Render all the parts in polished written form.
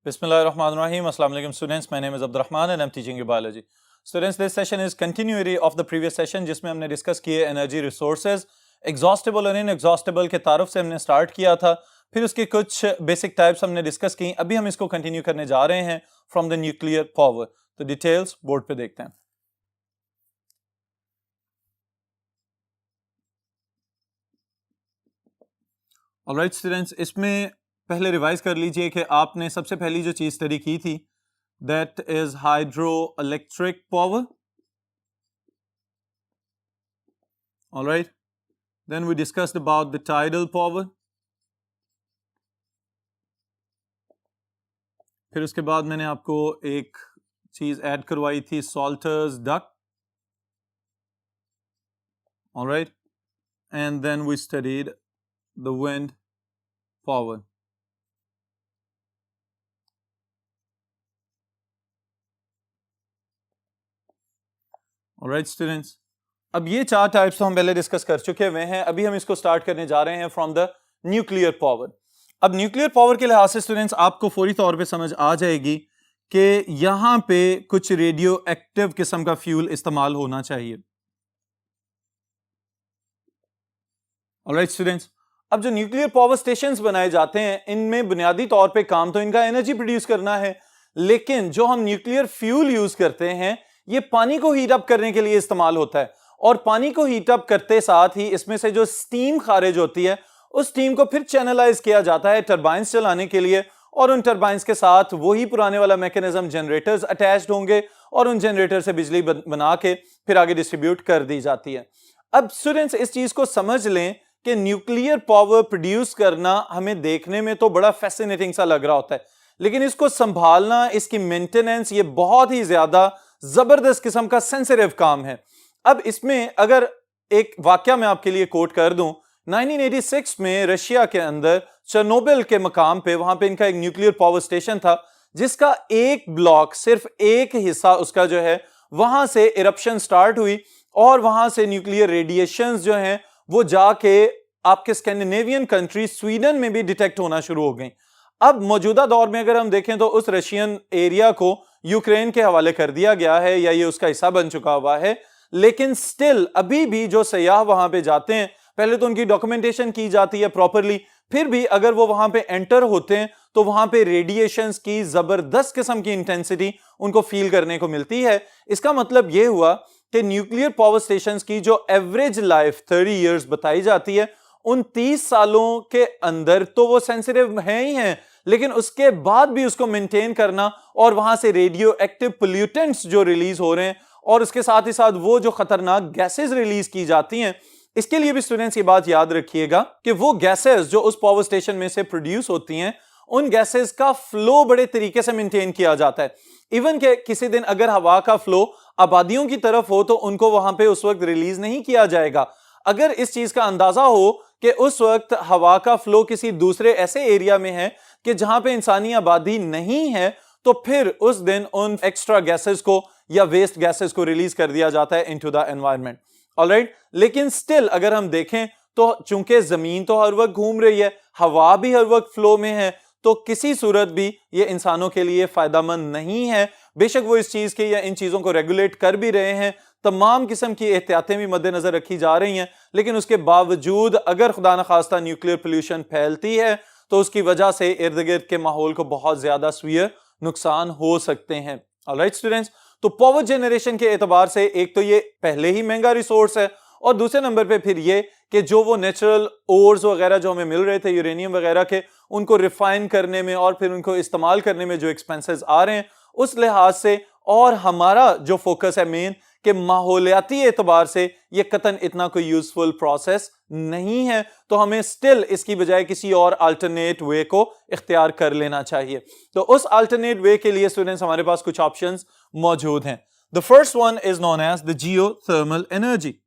Bismillahirrahmanirrahim. Assalamu alaikum students. My name is Abdurrahman and I'm teaching you biology. Students, this session is continuity of the previous session जिसमें हमने discuss किए energy resources, exhaustible और inexhaustible के तारुफ से हमने start किया था, फिर उसके कुछ बेसिक टाइप्स हमने डिस्कस की। अभी हम इसको कंटिन्यू करने जा रहे हैं फ्रॉम द न्यूक्लियर पावर। तो डिटेल्स बोर्ड पे देखते हैं। ऑलराइट स्टूडेंट्स, इसमें पहले रिवाइज कर लीजिए कि आपने सबसे पहली जो चीज स्टडी की थी that is hydro electric power. Alright, then we discussed about the tidal power. फिर उसके बाद मैंने आपको एक चीज ऐड करवाई थी, सॉल्टर्स duct. Alright, and then we studied the wind power. Alright students, अब ये चार टाइप्स तो हम पहले डिस्कस कर चुके हुए हैं। अभी हम इसको स्टार्ट करने जा रहे हैं फ्रॉम द न्यूक्लियर पावर। अब न्यूक्लियर पावर के लिहाज से स्टूडेंट्स आपको फौरी तौर पे समझ आ जाएगी कि यहां पे कुछ रेडियो एक्टिव किस्म का फ्यूल इस्तेमाल होना चाहिए। ऑलराइट स्टूडेंट्स, अब जो न्यूक्लियर पावर स्टेशंस बनाए जाते हैं इनमें बुनियादी तौर पे काम तो इनका एनर्जी प्रोड्यूस करना है, लेकिन जो हम न्यूक्लियर फ्यूल यूज करते हैं ये पानी को हीट अप करने के लिए इस्तेमाल होता है। और पानी को हीट अप करते साथ ही इसमें से जो स्टीम खारिज होती है उस स्टीम को फिर चैनलाइज किया जाता है टरबाइंस चलाने के लिए, और उन टरबाइंस के साथ वही पुराने वाला मैकेनिज्म जनरेटर्स अटैच्ड होंगे और उन जनरेटर से बिजली बना के फिर आगे डिस्ट्रीब्यूट कर दी जाती है। अब स्टूडेंट्स इस चीज को समझ लें कि न्यूक्लियर पावर प्रोड्यूस करना हमें देखने में तो बड़ा फैसिनेटिंग सा लग रहा होता है, लेकिन इसको संभालना, इसकी मेंटेनेंस, ये बहुत ही ज्यादा जबरदस्त किस्म का सेंसिटिव काम है। अब इसमें अगर एक वाकया मैं आपके लिए कोट कर दूं, 1986 में रशिया के अंदर चेरनोबिल के मकाम पे, वहां पे इनका एक न्यूक्लियर पावर स्टेशन था जिसका एक ब्लॉक, सिर्फ एक हिस्सा उसका जो है वहां से इरप्शन स्टार्ट हुई और वहां से न्यूक्लियर रेडिएशंस जो हैं वो जाके आपके स्कैंडिनेवियन कंट्री स्वीडन में भी डिटेक्ट होना शुरू हो गई। अब मौजूदा दौर में अगर हम देखें तो उस रशियन एरिया को यूक्रेन के हवाले कर दिया गया है या ये उसका हिस्सा बन चुका हुआ है, लेकिन स्टिल अभी भी जो सयाह वहां पे जाते हैं पहले तो उनकी डॉक्यूमेंटेशन की जाती है प्रॉपरली, फिर भी अगर वो वहां पे एंटर होते हैं तो वहां पे रेडिएशंस की जबरदस्त किस्म की इंटेंसिटी उनको फील करने को मिलती है। इसका मतलब ये हुआ कि न्यूक्लियर पावर स्टेशंस की जो एवरेज लाइफ 30 इयर्स बताई जाती है, उन 30 सालों के अंदर तो वो सेंसिटिव हैं ही हैं, लेकिन उसके बाद भी उसको मेंटेन करना और वहां से रेडियो एक्टिव पोल्यूटेंट्स जो रिलीज हो रहे हैं और उसके साथ ही साथ वो जो खतरनाक गैसेस रिलीज की जाती हैं, इसके लिए भी स्टूडेंट्स ये बात याद रखिएगा कि वो गैसेस जो उस पावर स्टेशन में से प्रोड्यूस होती हैं उन गैसेस का फ्लो बड़े तरीके से मेंटेन किया जाता है। इवन के किसी दिन अगर हवा का फ्लो आबादियों की तरफ हो तो उनको वहां पे उस वक्त रिलीज नहीं किया जाएगा। अगर इस चीज का अंदाजा हो कि उस वक्त हवा का फ्लो किसी दूसरे ऐसे एरिया में है कि जहां पे इंसानी आबादी नहीं है, तो फिर उस दिन उन एक्स्ट्रा गैसेस को या वेस्ट गैसेस को रिलीज कर दिया जाता है इनटू द एनवायरनमेंट। ऑलराइट, लेकिन स्टिल अगर हम देखें तो चूंकि जमीन तो हर वक्त घूम रही है, हवा भी हर वक्त फ्लो में है, तो किसी सूरत भी ये इंसानों के लिए फायदामंद नहीं है। बेशक वो इस चीज के या इन चीजों को रेगुलेट कर भी रहे हैं, तमाम किस्म की एहतियातें भी मद्देनजर रखी जा रही हैं, लेकिन उसके बावजूद अगर खुदा न खास्ता न्यूक्लियर पोल्यूशन फैलती है तो उसकी वजह से इर्द गिर्द के माहौल को बहुत ज्यादा सीवियर नुकसान हो सकते हैं। ऑलराइट स्टूडेंट्स, तो पावर जनरेशन के एतबार से एक तो ये पहले ही महंगा रिसोर्स है, और दूसरे नंबर पे फिर ये कि जो वो नेचुरल ओर्स वगैरह जो हमें मिल रहे थे यूरेनियम वगैरह के, उनको रिफाइन करने में और फिर उनको इस्तेमाल करने में जो एक्सपेंसेस आ रहे हैं उस लिहाज से, और हमारा जो फोकस है मेन कि माहौलियाती एतबार से ये कतन इतना कोई यूजफुल प्रोसेस नहीं है, तो हमें स्टिल इसकी बजाय किसी और अल्टरनेट वे को इख्तियार कर लेना चाहिए। तो उस अल्टरनेट वे के लिए स्टूडेंट्स हमारे पास कुछ ऑप्शंस मौजूद हैं। The first one is known as the geothermal energy.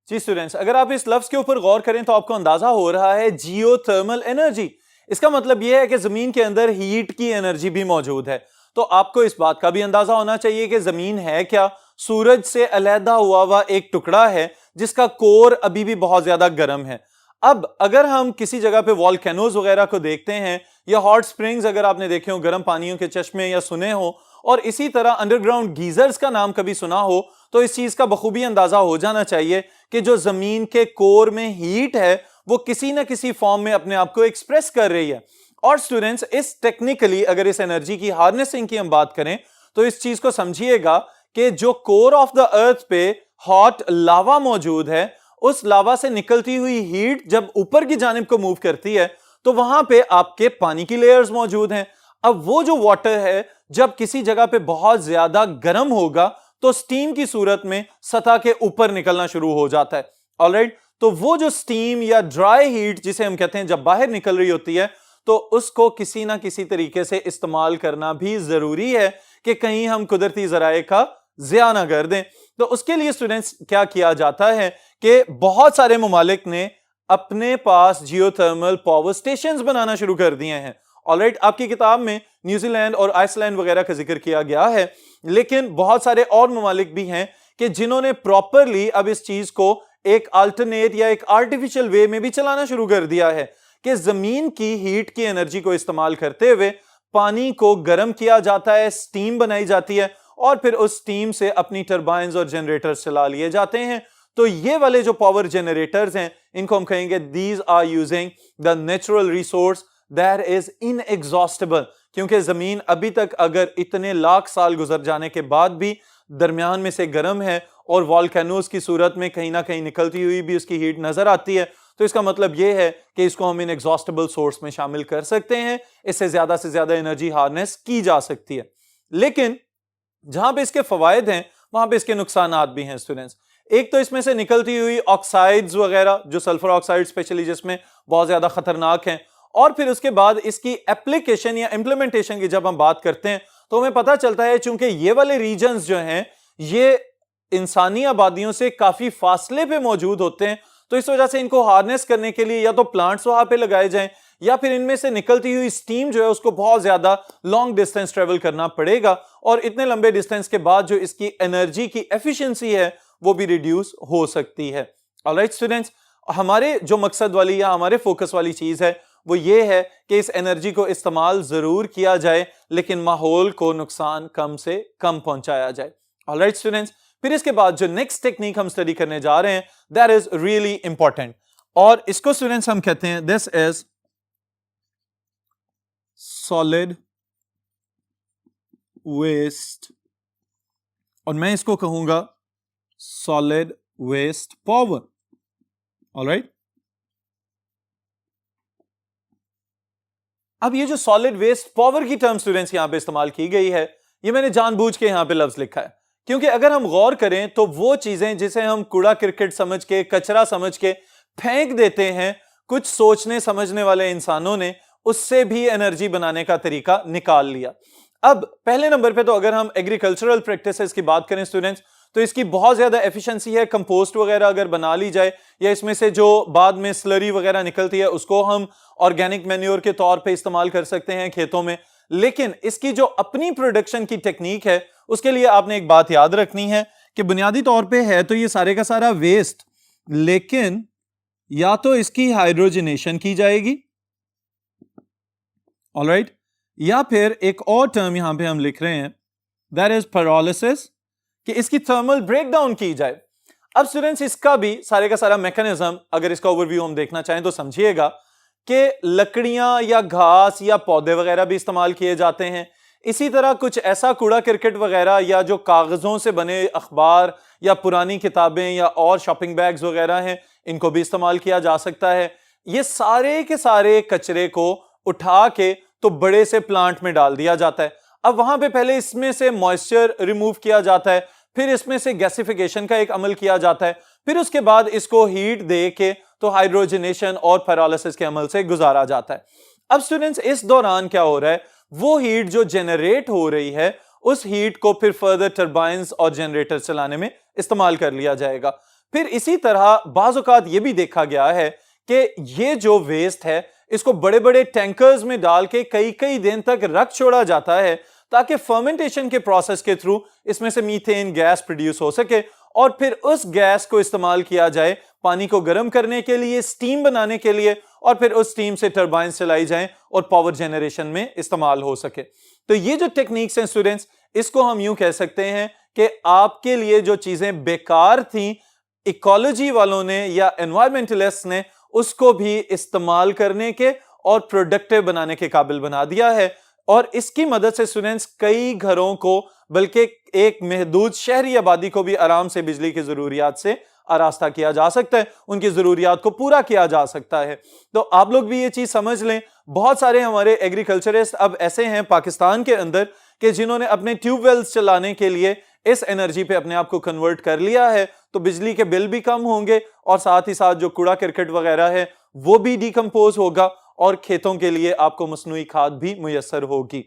जी स्टूडेंट्स, अगर आप इस लफ्ज के ऊपर गौर करें तो आपको अंदाजा हो रहा है जियोथर्मल एनर्जी। इसका मतलब यह है कि जमीन के अंदर हीट की एनर्जी भी मौजूद है। तो आपको इस बात का भी अंदाजा होना चाहिए कि जमीन है क्या, सूरज से अलहदा हुआ एक टुकड़ा है जिसका कोर अभी भी बहुत ज्यादा गर्म है। अब अगर हम किसी जगह पे वॉल्केनोज वगैरह को देखते हैं या हॉट स्प्रिंग्स अगर आपने देखे हो, गर्म पानियों के चश्मे या सुने हो, और इसी तरह अंडरग्राउंड गीजर्स का नाम कभी सुना हो, तो इस चीज का बखूबी अंदाजा हो जाना चाहिए कि जो जमीन के कोर में हीट है वो किसी ना किसी फॉर्म में अपने आप को एक्सप्रेस कर रही है। और स्टूडेंट्स, इस टेक्निकली अगर इस एनर्जी की हार्नेसिंग की हम बात करें तो इस चीज को समझिएगा कि जो कोर ऑफ द अर्थ पे हॉट लावा मौजूद है, उस लावा से निकलती हुई हीट जब ऊपर की जानिब को मूव करती है तो वहां पे आपके पानी की लेयर्स मौजूद हैं। अब वो जो वाटर है जब किसी जगह पे बहुत ज्यादा गर्म होगा तो स्टीम की सूरत में सतह के ऊपर निकलना शुरू हो जाता है। ऑलराइट, तो वो जो स्टीम या ड्राई हीट जिसे हम कहते हैं जब बाहर निकल रही होती है तो उसको किसी ना किसी तरीके से इस्तेमाल करना भी जरूरी है कि कहीं हम कुदरती जराए का ज़िया ना कर दें। तो उसके लिए स्टूडेंट्स क्या किया जाता है कि बहुत सारे ममालिक ने अपने पास जियोथर्मल पावर स्टेशंस बनाना शुरू कर दिए हैं। ऑलराइट, आपकी किताब में न्यूजीलैंड और आइसलैंड वगैरह का जिक्र किया गया है, लेकिन बहुत सारे और ममालिक भी हैं कि जिन्होंने प्रॉपरली अब इस चीज को एक अल्टरनेट या एक आर्टिफिशियल वे में भी चलाना शुरू कर दिया है कि जमीन की हीट की एनर्जी को इस्तेमाल करते हुए पानी को गर्म किया जाता है, स्टीम बनाई जाती है और फिर उस स्टीम से अपनी टरबाइंस और जनरेटर्स चला लिए जाते हैं। तो ये वाले जो पावर जनरेटर्स हैं इनको हम कहेंगे these are using the natural resource that is inexhaustible, क्योंकि जमीन अभी तक अगर इतने लाख साल गुजर जाने के बाद भी दरमियान में से गर्म है और वॉल्केनोज की सूरत में कहीं ना कहीं निकलती हुई भी उसकी हीट नजर आती है, तो इसका मतलब यह है कि इसको हम इनएग्जॉस्टेबल सोर्स में शामिल कर सकते हैं, इससे से ज्यादा एनर्जी हार्नेस की जा सकती है। लेकिन जहां पे इसके फवायद हैं वहां पे इसके नुकसानात भी हैं स्टूडेंट्स। एक तो इसमें से निकलती हुई ऑक्साइड्स वगैरह, जो सल्फर ऑक्साइड स्पेशली जिसमें बहुत ज्यादा खतरनाक हैं, और फिर उसके बाद इसकी एप्लीकेशन या इंप्लीमेंटेशन की जब हम बात करते हैं तो हमें पता चलता है चूंकि ये वाले रीजन्स जो हैं ये इंसानी आबादियों से काफी फासले पे मौजूद होते हैं, तो इस वजह से इनको हार्नेस करने के लिए या तो प्लांट्स वहां पे लगाए जाएं या फिर इनमें से निकलती हुई स्टीम जो है उसको बहुत ज्यादा लॉन्ग डिस्टेंस ट्रेवल करना पड़ेगा, और इतने लंबे डिस्टेंस के बाद जो इसकी एनर्जी की एफिशिएंसी है वो भी रिड्यूस हो सकती है। ऑलराइट स्टूडेंट्स, हमारे जो मकसद वाली या हमारे फोकस वाली चीज है वो ये है कि इस एनर्जी को इस्तेमाल जरूर किया जाए लेकिन माहौल को नुकसान कम से कम पहुंचाया जाए। ऑलराइट स्टूडेंट्स, फिर इसके बाद जो नेक्स्ट टेक्निक हम स्टडी करने जा रहे हैं दैट इज रियली इंपॉर्टेंट, और इसको स्टूडेंट्स हम कहते हैं दिस इज सॉलिड वेस्ट, और मैं इसको कहूंगा सॉलिड वेस्ट पावर। ऑलराइट, अब ये जो सॉलिड वेस्ट पावर की टर्म स्टूडेंट्स यहां पे इस्तेमाल की गई है, ये मैंने जानबूझ के यहां पे लफ्ज लिखा है क्योंकि अगर हम गौर करें तो वो चीजें जिसे हम कूड़ा क्रिकेट समझ के, कचरा समझ के फेंक देते हैं, कुछ सोचने समझने वाले इंसानों ने उससे भी एनर्जी बनाने का तरीका निकाल लिया। अब पहले नंबर पे तो अगर हम एग्रीकल्चरल प्रैक्टिसेस की बात करें स्टूडेंट्स तो इसकी बहुत ज्यादा एफिशिएंसी है। कंपोस्ट वगैरह अगर बना ली जाए या इसमें से जो बाद में स्लरी वगैरह निकलती है उसको हम ऑर्गेनिक मैन्योर के तौर पे इस्तेमाल कर सकते हैं खेतों में, लेकिन इसकी जो अपनी प्रोडक्शन की टेक्निक है उसके लिए आपने एक बात याद रखनी है कि बुनियादी तौर पे है तो ये सारे का सारा वेस्ट, लेकिन या तो इसकी हाइड्रोजनेशन की जाएगी, ऑलराइट, या फिर एक और टर्म यहां पे हम लिख रहे हैं दैट इज pyrolysis, कि इसकी थर्मल ब्रेकडाउन की जाए। अब स्टूडेंट्स इसका भी सारे का सारा मैकेनिज्म अगर इसका ओवरव्यू हम देखना चाहें तो समझिएगा कि लकड़ियां या घास या पौधे वगैरह भी इस्तेमाल किए जाते हैं। इसी तरह कुछ ऐसा कूड़ा क्रिकेट वगैरह या जो कागजों से बने अखबार या पुरानी किताबें या और शॉपिंग बैग्स वगैरह हैं इनको भी इस्तेमाल किया जा सकता है। ये सारे के सारे कचरे को उठा के तो बड़े से प्लांट में डाल दिया जाता है। अब वहां पे पहले इसमें से मॉइस्चर रिमूव किया जाता है, फिर इसमें से गैसिफिकेशन का एक अमल किया जाता है, फिर उसके बाद इसको हीट दे के तो हाइड्रोजनेशन और पायरोलिसिस के अमल से गुजारा जाता है। अब स्टूडेंट्स इस दौरान क्या हो रहा है, वो हीट जो जनरेट हो रही है उस हीट को फिर फर्दर टरबाइंस और जनरेटर चलाने में इस्तेमाल कर लिया जाएगा। फिर इसी तरह बाज़ औक़ात ये भी देखा गया है कि ये जो वेस्ट है इसको बड़े बड़े टैंकर्स में डाल के कई कई दिन तक रख छोड़ा जाता है ताकि फर्मेंटेशन के प्रोसेस के थ्रू इसमें से मीथेन गैस प्रोड्यूस हो सके और फिर उस गैस को इस्तेमाल किया जाए पानी को गर्म करने के लिए, स्टीम बनाने के लिए, और फिर उस स्टीम से टरबाइन चलाई जाएं और पावर जनरेशन में इस्तेमाल हो सके। तो ये जो टेक्निक्स हैं स्टूडेंट्स, इसको हम यूं कह सकते हैं कि आपके लिए जो चीजें बेकार थी, इकोलॉजी वालों ने या एनवायरमेंटलिस्ट ने उसको भी इस्तेमाल करने के और प्रोडक्टिव बनाने के काबिल बना दिया है। और इसकी मदद से स्टूडेंट्स कई घरों को, बल्कि एक महदूद शहरी आबादी को भी आराम से बिजली की जरूरियात से आरास्ता किया जा सकता है, उनकी जरूरियात को पूरा किया जा सकता है। तो आप लोग भी ये चीज समझ लें, बहुत सारे हमारे एग्रीकल्चरिस्ट अब ऐसे हैं पाकिस्तान के अंदर कि जिन्होंने अपने ट्यूबवेल्स चलाने के लिए इस एनर्जी पे अपने आप को कन्वर्ट कर लिया है, तो बिजली के बिल भी कम होंगे और साथ ही साथ जो कूड़ा करकट वगैरह है वो भी डिकम्पोज होगा और खेतों के लिए आपको मसनूई खाद भी मुयस्सर होगी।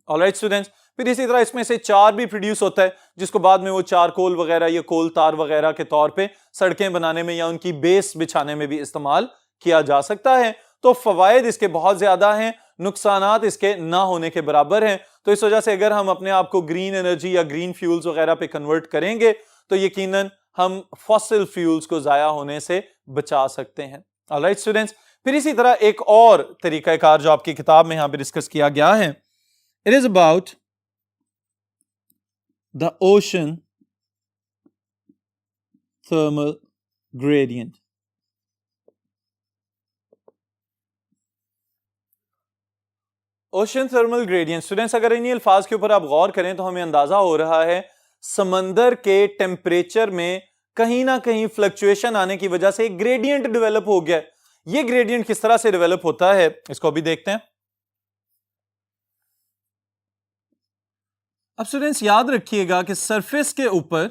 ऑलराइट स्टूडेंट्स, फिर इसी तरह इसमें से चार भी प्रोड्यूस होता है, जिसको बाद में वो चारकोल वगैरह या कोल तार वगैरह के तौर पे सड़कें बनाने में या उनकी बेस बिछाने में भी इस्तेमाल किया जा सकता है। तो फवायद इसके बहुत ज्यादा हैं, नुकसानात इसके ना होने के बराबर हैं। तो इस वजह से अगर हम अपने आप को ग्रीन एनर्जी या ग्रीन फ्यूल्स वगैरह पे कन्वर्ट करेंगे तो यकीनन हम फॉसिल फ्यूल्स को जाया होने से बचा सकते हैं। ऑलराइट स्टूडेंट्स, फिर इसी तरह एक और तरीकाकार जो आपकी किताब में यहां पे डिस्कस किया गया है, it is about the ocean thermal gradient. Ocean thermal gradient students, अगर इन्हीं अल्फाज के ऊपर आप गौर करें तो हमें अंदाजा हो रहा है समंदर के टेम्परेचर में कहीं ना कहीं फ्लक्चुएशन आने की वजह से एक ग्रेडियंट डेवलप हो गया। ये ग्रेडियंट किस तरह से डेवलप होता है इसको भी देखते हैं। अब स्टूडेंट्स याद रखिएगा कि सरफेस के ऊपर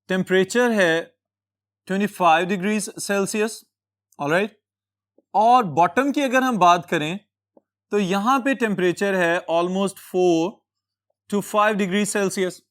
टेम्परेचर है 25 डिग्री सेल्सियस, ऑलराइट, और बॉटम की अगर हम बात करें तो यहां पे टेम्परेचर है ऑलमोस्ट 4 to 5 डिग्री सेल्सियस।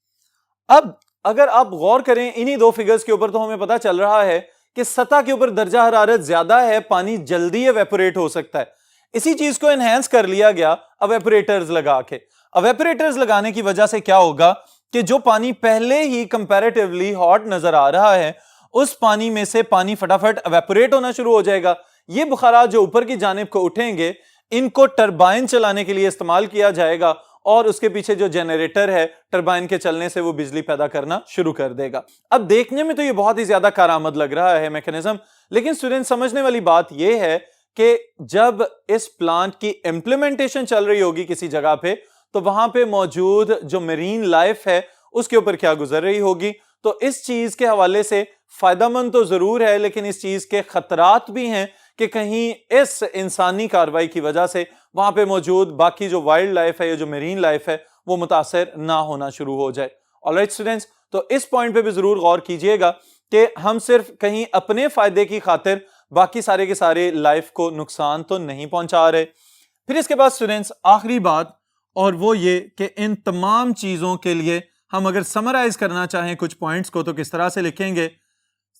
अब अगर आप गौर करें इन्हीं दो फिगर्स के ऊपर तो हमें पता चल रहा है कि सतह के ऊपर दर्जा हरारत ज्यादा है, पानी जल्दी एवेपोरेट हो सकता है। इसी चीज को एनहेंस कर लिया गया एवेपोरेटर्स लगा के। एवेपोरेटर्स लगाने की वजह से क्या होगा कि जो पानी पहले ही कंपैरेटिवली हॉट नजर आ रहा है, उस पानी में से पानी फटाफट एवेपोरेट होना शुरू हो जाएगा। ये बुखारात जो ऊपर की जानिब को उठेंगे, इनको टरबाइन चलाने के लिए इस्तेमाल किया जाएगा और उसके पीछे जो जनरेटर है टरबाइन के चलने से वो बिजली पैदा करना शुरू कर देगा। अब देखने में तो ये बहुत ही ज्यादा कारआमद लग रहा है मैकेनिज्म, लेकिन स्टूडेंट समझने वाली बात ये है कि जब इस प्लांट की इंप्लीमेंटेशन चल रही होगी किसी जगह पे, तो वहां पे मौजूद जो मरीन लाइफ है उसके ऊपर क्या गुजर रही होगी। तो इस चीज के हवाले से फायदामंद तो जरूर है, लेकिन इस चीज के खतरात भी हैं कि कहीं इस इंसानी कार्रवाई की वजह से वहां पे मौजूद बाकी जो वाइल्ड लाइफ है या जो मेरीन लाइफ है वो मुतासर ना होना शुरू हो जाए। ऑलराइट स्टूडेंट्स, तो इस पॉइंट पे भी जरूर गौर कीजिएगा कि हम सिर्फ कहीं अपने फायदे की खातिर बाकी सारे के सारे लाइफ को नुकसान तो नहीं पहुंचा रहे। फिर इसके बाद स्टूडेंट्स आखिरी बात, और वो ये कि इन तमाम चीजों के लिए हम अगर समराइज करना चाहें कुछ पॉइंट्स को तो किस तरह से लिखेंगे।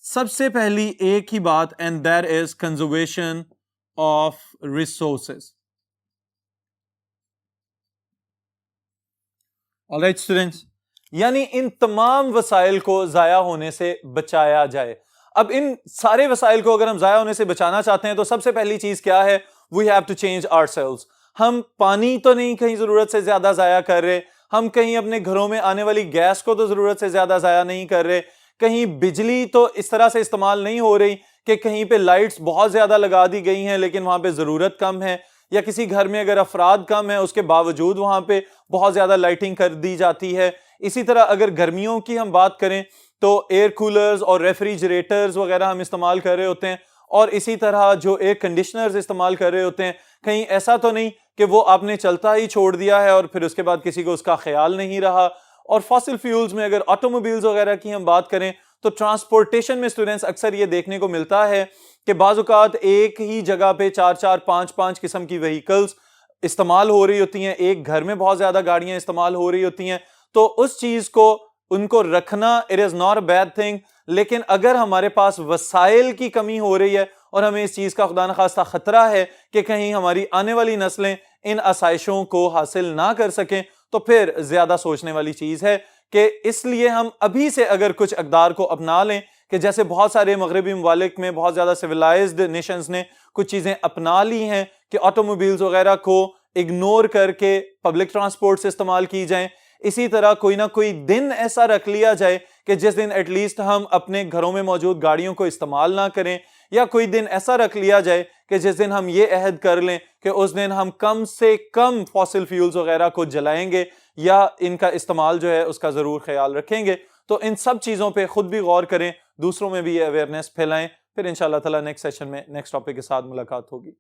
सबसे पहली एक ही बात, and that is conservation of resources. Alright students, यानी इन तमाम वसाइल को जाया होने से बचाया जाए। अब इन सारे वसाइल को अगर हम जाया होने से बचाना चाहते हैं तो सबसे पहली चीज क्या है, we have to change ourselves. हम पानी तो नहीं कहीं जरूरत से ज्यादा जाया कर रहे, हम कहीं अपने घरों में आने वाली गैस को तो जरूरत से ज्यादा जाया नहीं कर रहे, कहीं बिजली तो इस तरह से इस्तेमाल नहीं हो रही कि कहीं पे लाइट्स बहुत ज्यादा लगा दी गई हैं लेकिन वहां पे जरूरत कम है, या किसी घर में अगर अफराद कम है उसके बावजूद वहां पे बहुत ज्यादा लाइटिंग कर दी जाती है। इसी तरह अगर गर्मियों की हम बात करें तो एयर कूलर्स और रेफ्रिजरेटर्स वगैरह हम इस्तेमाल कर रहे होते हैं, और इसी तरह जो एयर कंडीशनर्स इस्तेमाल कर रहे होते हैं, कहीं ऐसा तो नहीं कि वो आपने चलता ही छोड़ दिया है और फिर उसके बाद किसी को उसका ख्याल नहीं रहा। और फॉसिल फ्यूल्स में अगर ऑटोमोबाइल्स वगैरह की हम बात करें तो ट्रांसपोर्टेशन में स्टूडेंट्स अक्सर ये देखने को मिलता है कि बाज़-औक़ात एक ही जगह पे 4-4 5-5 किस्म की व्हीकल्स इस्तेमाल हो रही होती हैं, एक घर में बहुत ज्यादा गाड़ियां इस्तेमाल हो रही होती हैं। तो उस चीज को उनको रखना it is not a bad thing, लेकिन अगर हमारे पास वसाइल की कमी हो रही है और हमें इस चीज का खुदा न खास्ता खतरा है कि कहीं हमारी आने वाली नस्लें इन आसाइशों को हासिल ना कर सकें, तो फिर ज्यादा सोचने वाली चीज है कि इसलिए हम अभी से अगर कुछ अक़दार को अपना लें कि जैसे बहुत सारे मगरबी ममालिक में बहुत ज्यादा सिविलाइज्ड नेशंस ने कुछ चीजें अपना ली हैं कि ऑटोमोबाइल्स वगैरह को इग्नोर करके पब्लिक ट्रांसपोर्ट से इस्तेमाल की जाए, इसी तरह कोई ना कोई दिन ऐसा रख लिया जाए कि जिस दिन एटलीस्ट हम अपने घरों में मौजूद गाड़ियों को इस्तेमाल ना करें, या कोई दिन ऐसा रख लिया जाए कि जिस दिन हम ये अहद कर लें कि उस दिन हम कम से कम फॉसिल फ्यूल्स वगैरह को जलाएंगे या इनका इस्तेमाल जो है उसका जरूर ख्याल रखेंगे। तो इन सब चीजों पे खुद भी गौर करें, दूसरों में भी ये अवेयरनेस फैलाएं। फिर इंशाअल्लाह ताला नेक्स्ट सेशन में नेक्स्ट टॉपिक के साथ मुलाकात होगी।